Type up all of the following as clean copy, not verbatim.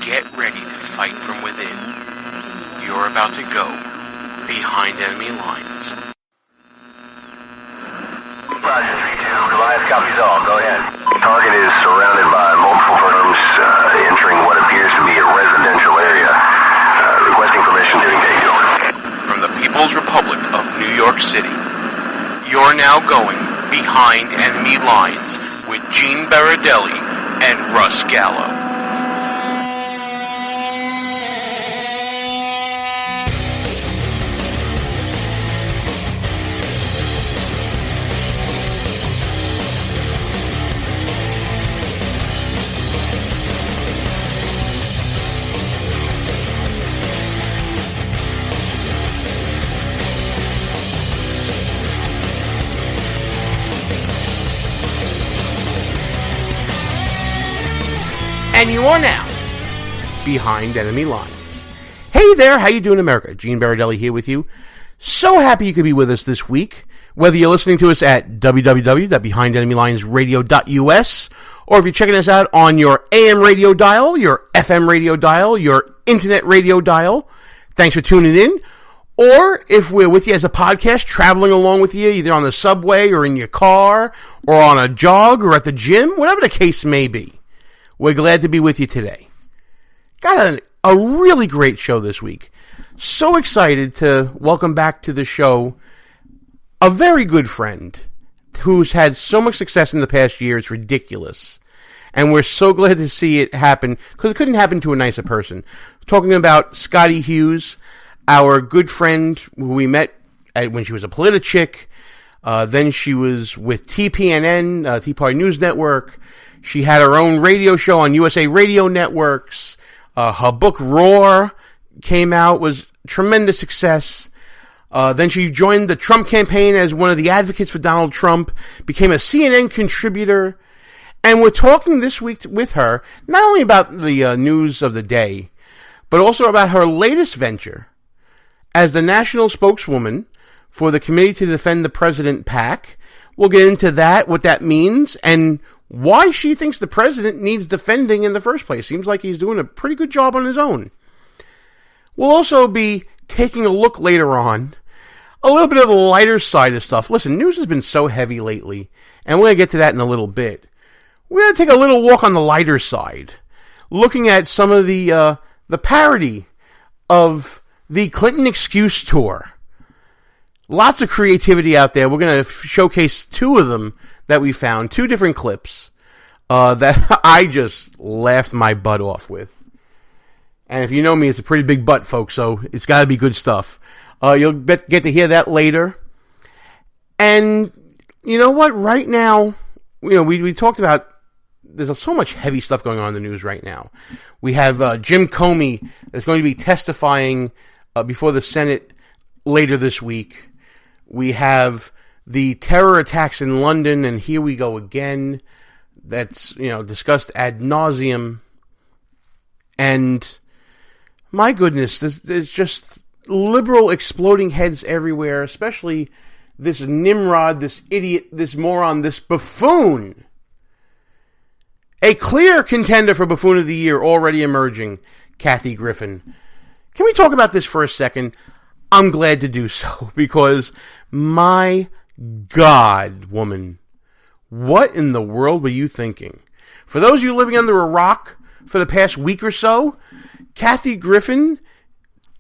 get ready to fight from within. You're about to go behind enemy lines. Roger, 3-2. Goliath copies all. Go ahead. Target is surrounded by multiple firms entering what appears to be a residential area. Requesting permission to engage. From the People's Republic of New York City, you're now going behind enemy lines with Gene Baradelli and Russ Gallo. And you are now behind enemy lines. Hey there, how you doing, America? Gene Baradelli here with you. So happy you could be with us this week. Whether you're listening to us at www.behindenemylinesradio.us, or if you're checking us out on your AM radio dial, your FM radio dial, your internet radio dial, thanks for tuning in. Or if we're with you as a podcast, traveling along with you, either on the subway or in your car, or on a jog or at the gym, whatever the case may be. We're glad to be with you today. Got a really great show this week. So excited to welcome back to the show a very good friend who's had so much success in the past year, it's ridiculous. And we're so glad to see it happen, because it couldn't happen to a nicer person. Talking about Scottie Hughes, our good friend who we met when she was a Politichick. Then she was with TPNN, Tea Party News Network. She had her own radio show on USA Radio Networks. Her book, Roar, came out, was tremendous success. Then she joined the Trump campaign as one of the advocates for Donald Trump, became a CNN contributor, and we're talking this week with her, not only about the news of the day, but also about her latest venture as the National Spokeswoman for the Committee to Defend the President PAC. We'll get into that, what that means, and why she thinks the president needs defending in the first place. Seems like he's doing a pretty good job on his own. We'll also be taking a look later on, a little bit of the lighter side of stuff. Listen, news has been so heavy lately, and we're going to get to that in a little bit. We're going to take a little walk on the lighter side, looking at some of the parody of the Clinton Excuse Tour. Lots of creativity out there. We're going to showcase two of them that we found, two different clips that I just laughed my butt off with. And if you know me, it's a pretty big butt, folks, so it's got to be good stuff. You'll get to hear that later. And you know what? Right now, we talked about, there's so much heavy stuff going on in the news right now. We have Jim Comey that's going to be testifying before the Senate later this week. We have the terror attacks in London, and here we go again. That's, discussed ad nauseum. And my goodness, there's just liberal exploding heads everywhere, especially this Nimrod, this idiot, this moron, this buffoon. A clear contender for Buffoon of the Year already emerging, Kathy Griffin. Can we talk about this for a second? I'm glad to do so, because my God, woman, what in the world were you thinking? For those of you living under a rock for the past week or so, Kathy Griffin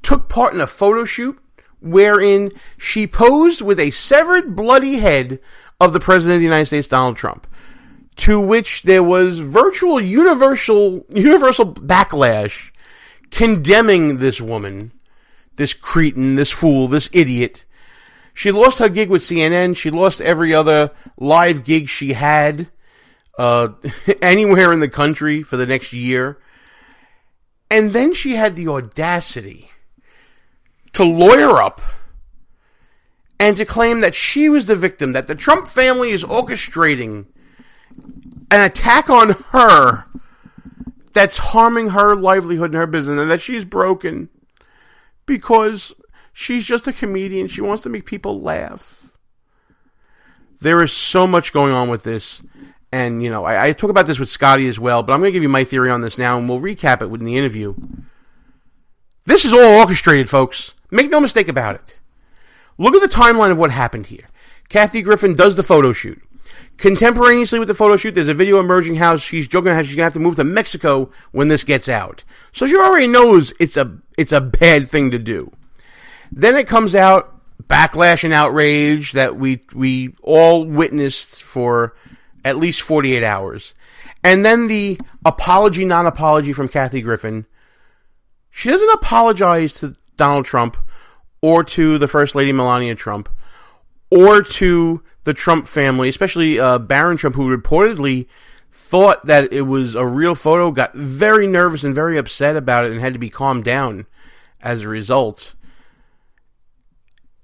took part in a photo shoot wherein she posed with a severed, bloody head of the President of the United States, Donald Trump, to which there was virtual universal backlash condemning this woman, this cretin, this fool, this idiot. She lost her gig with CNN. She lost every other live gig she had anywhere in the country for the next year. And then she had the audacity to lawyer up and to claim that she was the victim, that the Trump family is orchestrating an attack on her that's harming her livelihood and her business, and that she's broken because she's just a comedian. She wants to make people laugh. There is so much going on with this, And, I talk about this with Scottie as well, but I'm going to give you my theory on this now, and we'll recap it in the interview. This is all orchestrated, folks. Make no mistake about it. Look at the timeline of what happened here. Kathy Griffin does the photo shoot. Contemporaneously with the photo shoot, there's a video emerging how she's joking how she's going to have to move to Mexico when this gets out. So she already knows it's a bad thing to do. Then it comes out, backlash and outrage that we all witnessed for at least 48 hours. And then the apology, non-apology from Kathy Griffin. She doesn't apologize to Donald Trump or to the First Lady Melania Trump or to the Trump family, especially Barron Trump, who reportedly thought that it was a real photo, got very nervous and very upset about it and had to be calmed down as a result.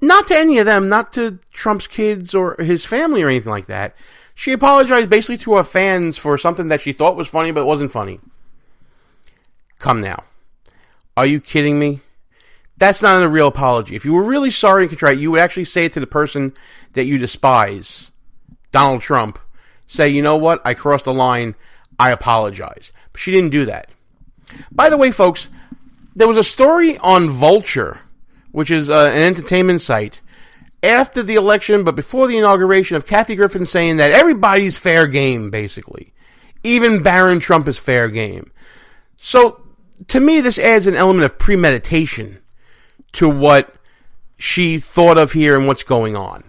Not to any of them, not to Trump's kids or his family or anything like that. She apologized basically to her fans for something that she thought was funny but wasn't funny. Come now. Are you kidding me? That's not a real apology. If you were really sorry and contrite, you would actually say it to the person that you despise, Donald Trump. Say, you know what? I crossed the line. I apologize. But she didn't do that. By the way, folks, there was a story on Vulture, which is an entertainment site, after the election, but before the inauguration, of Kathy Griffin saying that everybody's fair game, basically. Even Barron Trump is fair game. So, to me, this adds an element of premeditation to what she thought of here and what's going on.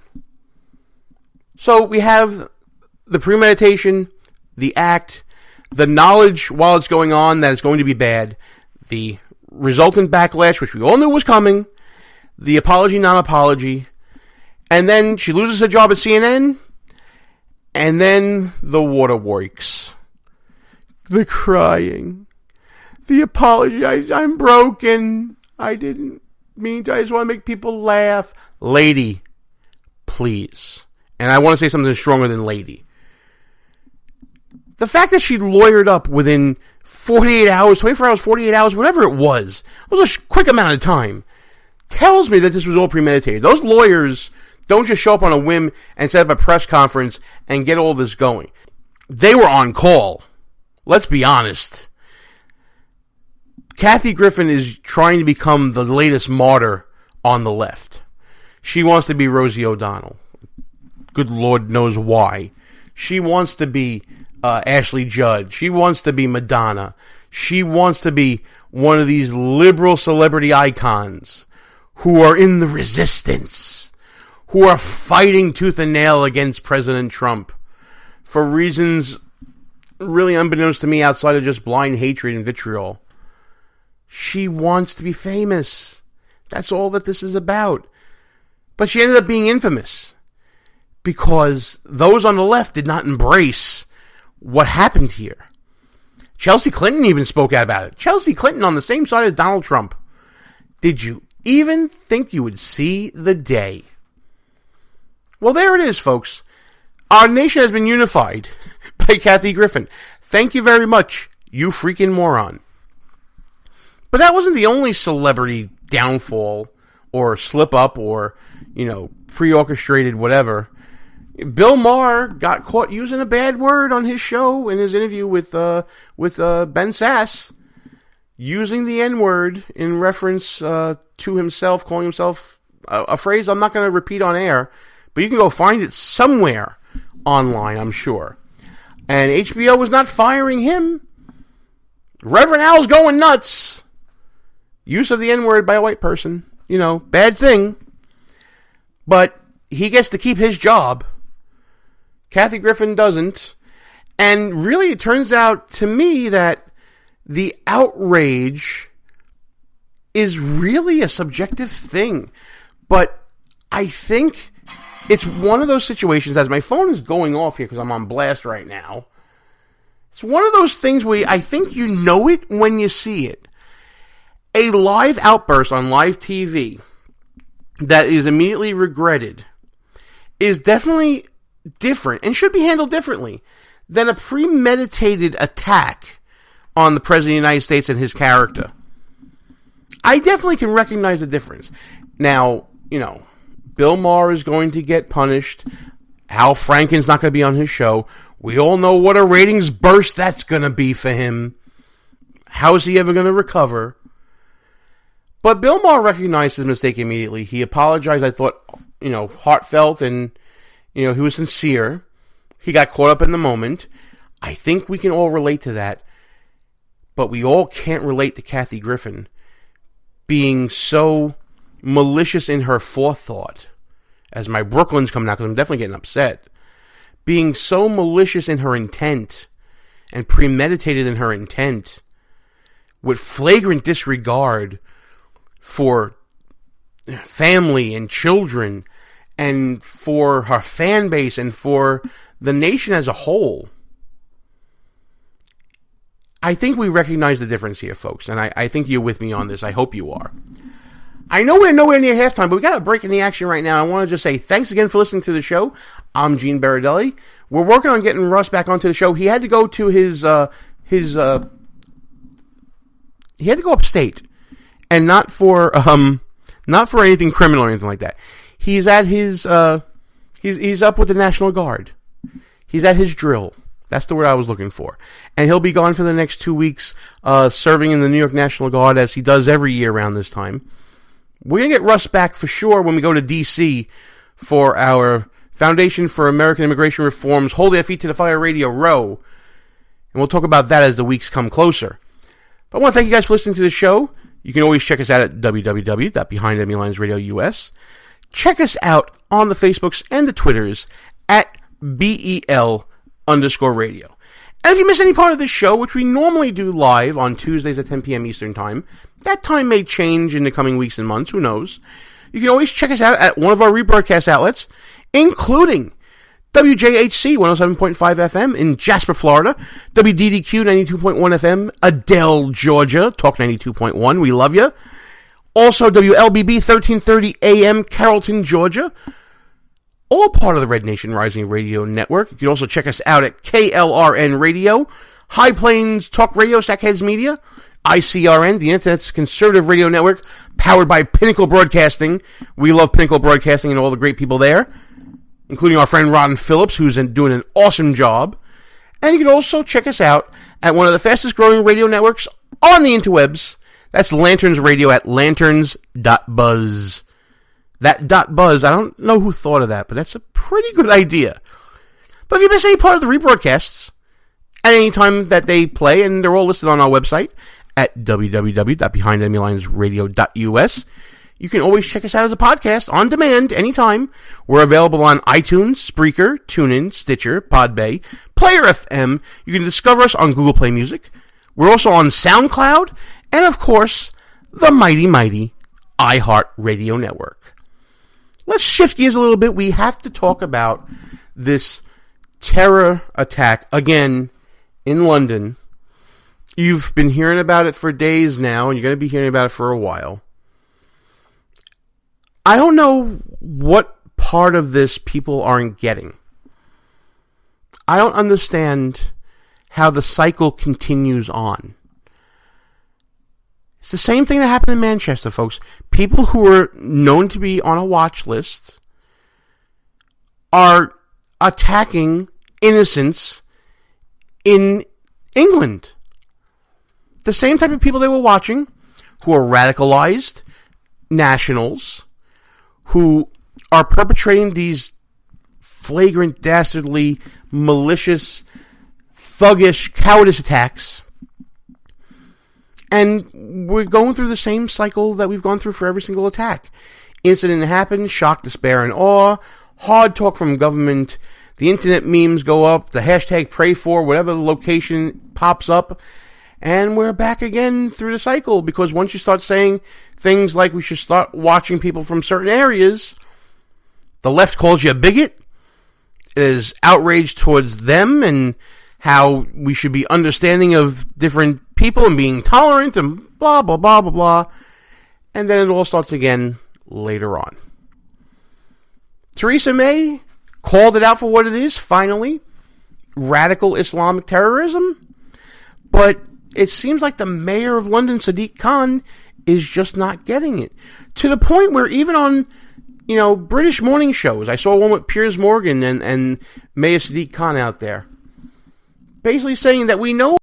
So we have the premeditation, the act, the knowledge while it's going on that it's going to be bad, the resultant backlash, which we all knew was coming, the apology, non-apology, and then she loses her job at CNN, and then the waterworks. The crying. The apology, I'm broken. I didn't mean to. I just want to make people laugh. Lady, please. And I want to say something stronger than lady. The fact that she lawyered up within 48 hours, 24 hours, 48 hours, whatever it was a quick amount of time, tells me that this was all premeditated. Those lawyers don't just show up on a whim and set up a press conference and get all this going. They were on call. Let's be honest. Kathy Griffin is trying to become the latest martyr on the left. She wants to be Rosie O'Donnell. Good Lord knows why. She wants to be Ashley Judd. She wants to be Madonna. She wants to be one of these liberal celebrity icons who are in the resistance, who are fighting tooth and nail against President Trump for reasons really unbeknownst to me outside of just blind hatred and vitriol. She wants to be famous. That's all that this is about. But she ended up being infamous because those on the left did not embrace what happened here. Chelsea Clinton even spoke out about it. Chelsea Clinton on the same side as Donald Trump. Did you even think you would see the day? Well, there it is, folks. Our nation has been unified by Kathy Griffin. Thank you very much, you freaking moron. But that wasn't the only celebrity downfall or slip up or, pre-orchestrated whatever. Bill Maher got caught using a bad word on his show in his interview with Ben Sass, using the N-word in reference to himself, calling himself a phrase I'm not going to repeat on air, but you can go find it somewhere online, I'm sure. And HBO was not firing him. Reverend Al's going nuts. Use of the N-word by a white person, bad thing. But he gets to keep his job. Kathy Griffin doesn't. And really, it turns out to me that the outrage is really a subjective thing. But I think it's one of those situations, as my phone is going off here because I'm on blast right now. It's one of those things where I think you know it when you see it. A live outburst on live TV that is immediately regretted is definitely different and should be handled differently than a premeditated attack on the President of the United States and his character. I definitely can recognize the difference. Now, Bill Maher is going to get punished. Al Franken's not going to be on his show. We all know what a ratings burst that's going to be for him. How is he ever going to recover? But Bill Maher recognized his mistake immediately. He apologized, I thought, heartfelt, and, he was sincere. He got caught up in the moment. I think we can all relate to that. But we all can't relate to Kathy Griffin being so malicious in her forethought. As my Brooklyn's coming out, because I'm definitely getting upset. Being so malicious in her intent and premeditated in her intent with flagrant disregard for family and children and for her fan base and for the nation as a whole. I think we recognize the difference here, folks, and I think you're with me on this. I hope you are. I know we're nowhere near halftime, but we got a break in the action right now. I want to just say thanks again for listening to the show. I'm Gene Baradelli. We're working on getting Russ back onto the show. He had to go to he had to go upstate, and not for anything criminal or anything like that. He's at his he's up with the National Guard. He's at his drill. That's the word I was looking for. And he'll be gone for the next 2 weeks, serving in the New York National Guard as he does every year around this time. We're going to get Russ back for sure when we go to D.C. for our Foundation for American Immigration Reform's Hold Their Feet to the Fire Radio Row. And we'll talk about that as the weeks come closer. But I want to thank you guys for listening to the show. You can always check us out at www.BehindEnemyLinesRadio.us. Check us out on the Facebooks and the Twitters at BEL_radio. And if you miss any part of this show, which we normally do live on Tuesdays at 10 p.m. Eastern Time, that time may change in the coming weeks and months, who knows. You can always check us out at one of our rebroadcast outlets, including WJHC 107.5 FM in Jasper, Florida, WDDQ 92.1 FM, Adele, Georgia, Talk 92.1, we love you. Also WLBB 1330 AM, Carrollton, Georgia, all part of the Red Nation Rising Radio Network. You can also check us out at KLRN Radio, High Plains Talk Radio, Sackheads Media, ICRN, the Internet's conservative radio network, powered by Pinnacle Broadcasting. We love Pinnacle Broadcasting and all the great people there, including our friend Ron Phillips, who's doing an awesome job. And you can also check us out at one of the fastest growing radio networks on the interwebs. That's Lanterns Radio at lanterns.buzz. That .buzz, I don't know who thought of that, but that's a pretty good idea. But if you miss any part of the rebroadcasts at any time that they play, and they're all listed on our website at www.BehindEnemyLinesRadio.us, you can always check us out as a podcast on demand anytime. We're available on iTunes, Spreaker, TuneIn, Stitcher, Podbay, Player FM. You can discover us on Google Play Music. We're also on SoundCloud, and of course, the mighty, mighty iHeartRadio Network. Let's shift gears a little bit. We have to talk about this terror attack again in London. You've been hearing about it for days now, and you're going to be hearing about it for a while. I don't know what part of this people aren't getting. I don't understand how the cycle continues on. It's the same thing that happened in Manchester, folks. People who are known to be on a watch list are attacking innocents in England. The same type of people they were watching, who are radicalized nationals, who are perpetrating these flagrant, dastardly, malicious, thuggish, cowardice attacks. And we're going through the same cycle that we've gone through for every single attack. Incident happens, shock, despair, and awe, hard talk from government, the internet memes go up, the hashtag pray for, whatever location pops up, and we're back again through the cycle, because once you start saying things like we should start watching people from certain areas, the left calls you a bigot, is outrage towards them, and how we should be understanding of different people and being tolerant and blah, blah, blah, blah, blah. And then it all starts again later on. Theresa May called it out for what it is, finally. Radical Islamic terrorism. But it seems like the mayor of London, Sadiq Khan, is just not getting it. To the point where even on, British morning shows, I saw one with Piers Morgan and Mayor Sadiq Khan out there. basically saying that we know